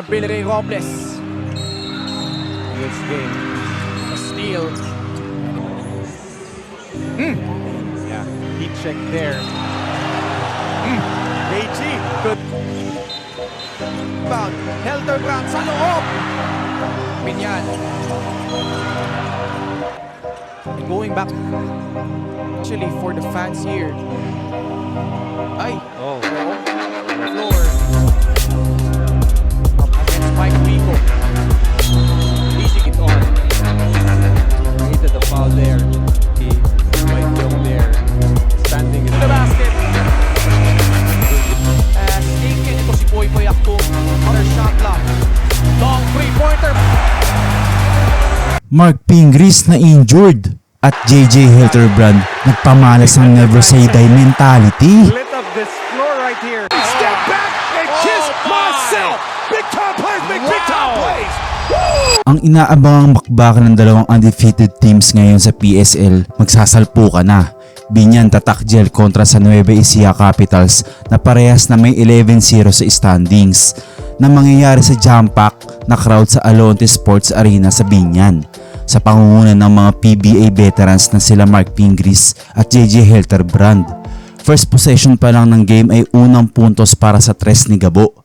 Billy Ray Robles. This game. A steal. Yeah, heat check there. KG. Good. Bound. Helterbrand sa loob. Pinyan. And going back. Actually, for the fans here. Ay. Oh. Floor. Mike Rico. Easy it on. Needed the foul there. He might go there. Standing in the basket. Stinkin ito si Boy Boy Akto. Other shot clock. Long three-pointer. Mark Pingris na injured at JJ Helterbrand nagpamalas ng never say die mentality. Lit up this floor right here. Step back and kiss myself. Big time plays, big time plays. Ang inaabangang bakbakan ng dalawang undefeated teams ngayon sa PSL magsasalpukan na. Binyan Tatakjel kontra sa Nueva Ecija Capitals na parehas na may 11-0 sa standings na mangyayari sa jam-pack na crowd sa Alonte Sports Arena sa Binyan sa pangunguna ng mga PBA veterans na sila Mark Pingris at JJ Helterbrand. First possession pa lang ng game ay unang puntos para sa tres ni Gabo.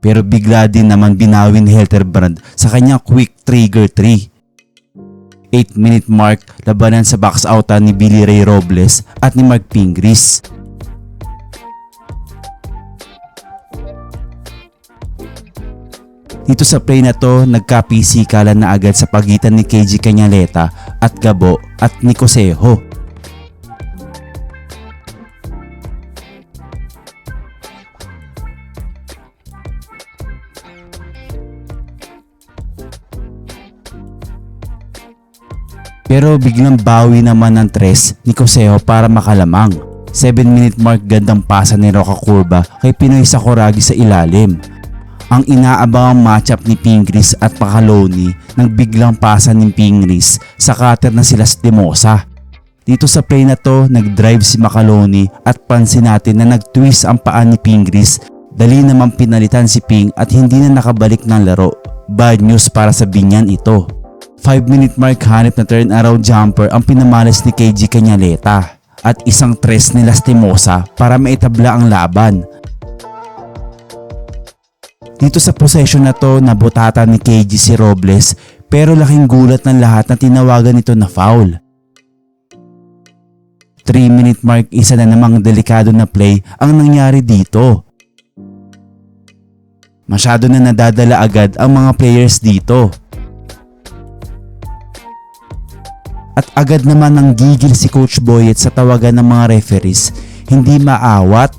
Pero bigla din naman binawin Helterbrand sa kanyang quick trigger 3. 8-minute mark, labanan sa box outan ni Billy Ray Robles at ni Mark Pingris. Dito sa play na to, nagkapisikalan na agad sa pagitan ni KG Cañaleta at Gabo at ni Cosejo. Pero biglang bawi naman ng tres ni Cosejo para makalamang. 7-minute mark, gandang pasa ni Roca Curva kay Pinoy Sakuragi sa ilalim. Ang inaabangang matchup ni Pingris at Macaloni nang biglang pasa ni Pingris sa cutter na sila Stimosa. Dito sa play na to, nag-drive si Macaloni at pansin natin na nag-twist ang paa ni Pingris. Dali naman pinalitan si Ping at hindi na nakabalik ng laro. Bad news para sa Binyan ito. 5-minute mark, hanip na turnaround jumper ang pinamalas ni KG Cañaleta at isang tres ni Lastimosa para maitabla ang laban. Dito sa possession na to, nabutata ni KG si Robles pero laking gulat ng lahat na tinawagan nito na foul. 3-minute mark, isa na namang delikado na play ang nangyari dito. Masyado na nadadala agad ang mga players dito. At agad naman nang gigil si Coach Boyet sa tawagan ng mga referees, hindi maawat.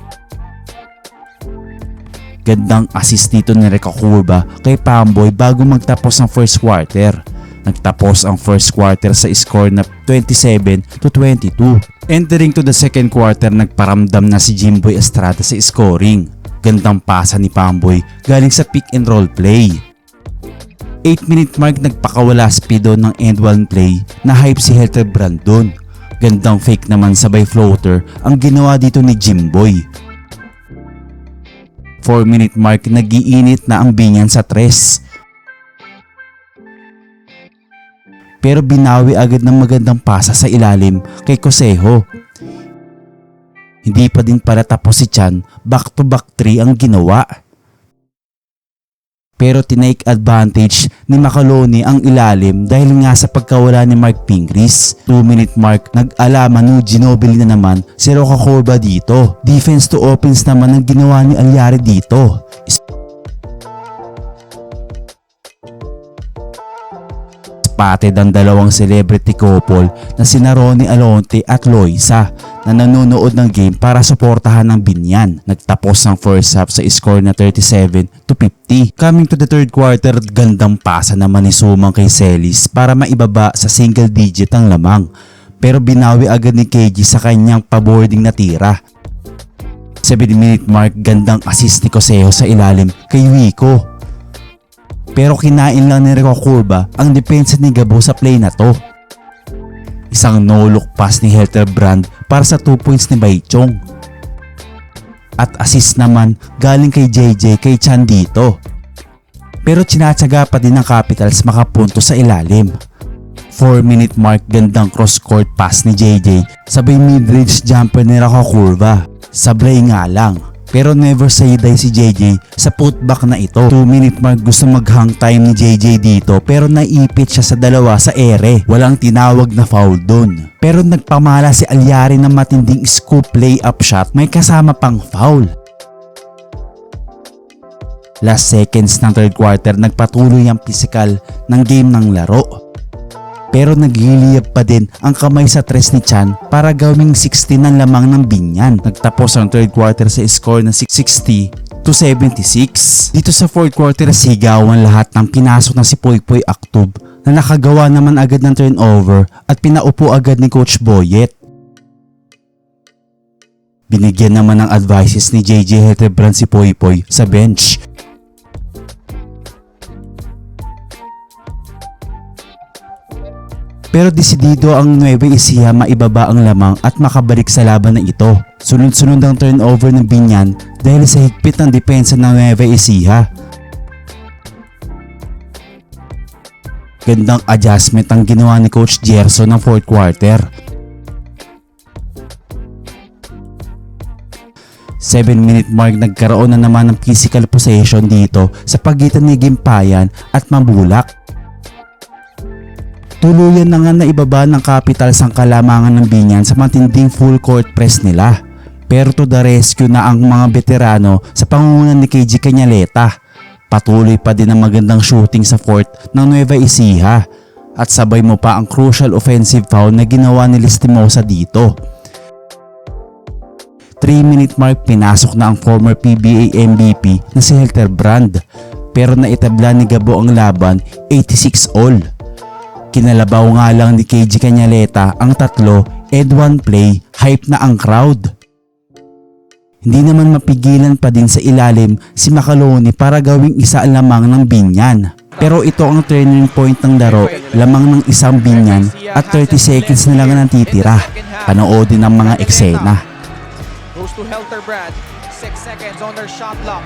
Gandang assist dito ni Roca Curva kay Pamboy bago magtapos ang first quarter. Nagtapos ang first quarter sa score na 27-22. Entering to the second quarter, nagparamdam na si Jimboy Estrada sa scoring. Gandang pasa ni Pamboy galing sa pick and roll play. 8-minute mark, nagpakawala speedo ng end one play na hype si Helterbrand doon. Gandang fake naman sabay floater ang ginawa dito ni Jimboy. 4-minute mark, nagiinit na ang Binyan sa tres. Pero binawi agad ng magandang pasa sa ilalim kay Cosejo. Hindi pa din para tapos si Chan, back to back 3 ang ginawa. Pero tinake advantage ni Macaloni ang ilalim dahil nga sa pagkawala ni Mark Pingris. 2-minute mark, nag-ala Manu Ginobili na naman si Roca Curva dito. Defense to offense naman ang ginawa ni Alyari dito. Spotted ang dalawang celebrity couple na sina Ronnie Alonte at Loisa na nanonood ng game para suportahan ng Binyan. Nagtapos ang first half sa score na 37-50. Coming to the third quarter, gandang pasa naman ni Sumang kay Celis para maibaba sa single digit ang lamang. Pero binawi agad ni KG sa kanyang paboarding na tira. 7-minute mark, gandang assist ni Cosejo sa ilalim kay Wico. Pero kinain lang ni Roca Curva ang depensa ni Gabo sa play na to. Isang no-look pass ni Helterbrand para sa 2 points ni Baichong. at assist naman galing kay JJ kay Chan dito. Pero tsinatsaga pa din ng Capitals makapunto sa ilalim. 4-minute mark, gandang cross-court pass ni JJ, sabay mid-range jumper ni Roca Curva. Sablay nga lang. Pero never say die si JJ sa putback na ito. 2-minute mark, gusto mag-hang time ni JJ dito pero naipit siya sa dalawa sa ere. Walang tinawag na foul dun. Pero nagpamala si Alyari ng matinding scoop layup shot, may kasama pang foul. Last seconds ng third quarter, nagpatuloy ang physical ng game ng laro. Pero nagliliyab pa din ang kamay sa tres ni Chan para gawing 60 ng lamang ng Binyan. Nagtapos ang third quarter sa score na 60-76. Dito sa fourth quarter, sigawan lahat ng pinasok na si Poypoy Aktub na nakagawa naman agad ng turnover at pinaupo agad ni Coach Boyet. Binigyan naman ng advices ni JJ Hildebrand si Poypoy sa bench. Pero desidido ang Nueva Ecija maibaba ang lamang at makabalik sa laban na ito. Sunod-sunod ang turnover ng Binyan dahil sa higpit ng depensa ng Nueva Ecija. Gandang adjustment ang ginawa ni Coach Gerson ng fourth quarter. 7-minute mark, nagkaroon na naman ng physical possession dito sa pagitan ni Gimpayan at Mabulak. Tuluyan na nga na ibaba ng Capitals ang kalamangan ng Binyan sa matinding full court press nila. Pero to the rescue na ang mga veterano sa pangungunan ni KG Cañaleta. Patuloy pa din ang magandang shooting sa fourth ng Nueva Ecija. At sabay mo pa ang crucial offensive foul na ginawa ni Lastimosa dito. 3-minute mark, pinasok na ang former PBA MVP na si Hildebrand. Pero naitabla ni Gabo ang laban 86-all. Kinalabaw nga lang ni KG Cañaleta ang tatlo and one play, hype na ang crowd. Hindi naman mapigilan pa din sa ilalim si Macaloni para gawing isa ang lamang ng Binyan. Pero ito ang turning point ng laro, lamang ng isang Binyan at 30 seconds na lang ang titira. Panoodin ang mga eksena. Goes to Hildebrand. 6 seconds on their shot clock.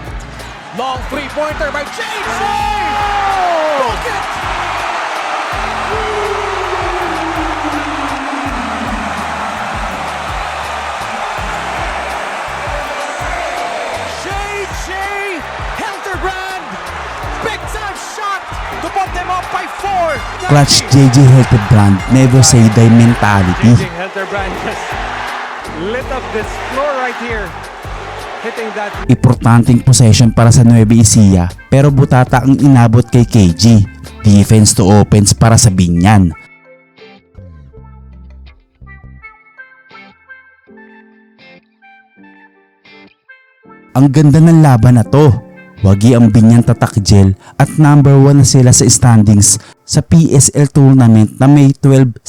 Long three-pointer by JJ! Look it! JJ Hildebrand, big time shot to put them up by 4. Clutch JJ Hildebrand, never say die mentality. JJ Hildebrand just lit up this floor right here, hitting that. Importanteng possession para sa Nueva Ecija pero butata ang inabot kay KG. Defense to offense para sa Binyan. Ang ganda ng laban na to. Wagi ang Binyan tatakjel at number 1 na sila sa standings sa PSL tournament na may 12-0.